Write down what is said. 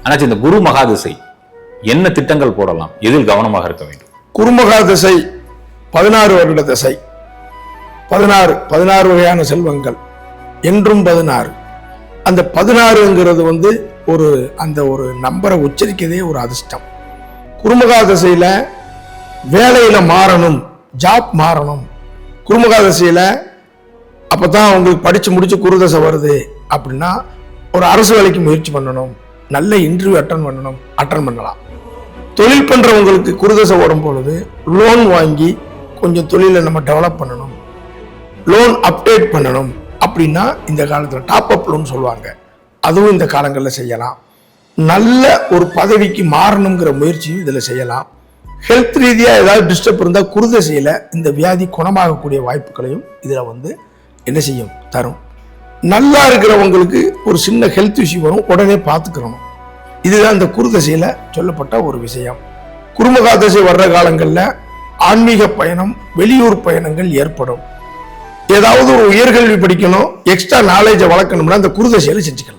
ஆனால் இந்த குரு மகாதிசை என்ன திட்டங்கள் போடலாம், எதில் கவனமாக இருக்க வேண்டும்? குருமகா திசை 16 வருட திசை, 16 வகையான செல்வங்கள், என்றும் 16. அந்த 16ங்கிறது ஒரு நம்பரை உச்சரிக்கதே ஒரு அதிர்ஷ்டம். குருமகா திசையில வேலையில மாறணும், ஜாப் மாறணும். குருமகா திசையில அப்பதான் உங்களுக்கு படிச்சு முடிச்சு குருதசை வருது அப்படின்னா ஒரு அரசு வேலைக்கு முயற்சி பண்ணணும், நல்ல இன்டர்வியூ அட்டன் பண்ணலாம். தொழில் பண்றவங்களுக்கு குருதசை ஓடும் பொழுது லோன் வாங்கி கொஞ்சம் தொழிலை நம்ம டெவலப் பண்ணணும், லோன் அப்டேட் பண்ணணும். அப்படின்னா இந்த காலத்துல டாப் அப் லோன் சொல்லுவாங்க, அதுவும் இந்த காலங்களில் செய்யலாம். நல்ல ஒரு பதவிக்கு மாறணுங்கிற முயற்சியும் இதுல செய்யலாம். ஹெல்த் ரீதியா ஏதாவது டிஸ்டர்ப் இருந்தா குருதசையில இந்த வியாதி குணமாகக்கூடிய வாய்ப்புகளையும் இதுல என்ன செய்யும், தரும். நல்லா இருக்கிறவங்களுக்கு ஒரு சின்ன ஹெல்த் இஷ்யூ வரும், உடனே பார்த்துக்கிறணும். இதுதான் இந்த குருதசையில சொல்லப்பட்ட ஒரு விஷயம். குருமகா தசை வர்ற காலங்கள்ல ஆன்மீக பயணம், வெளியூர் பயணங்கள் ஏற்படும். ஏதாவது ஒரு உயர்கல்வி படிக்கணும், எக்ஸ்ட்ரா நாலேஜை வளர்க்கணும்னா அந்த குருதசையில செஞ்சுக்கலாம்.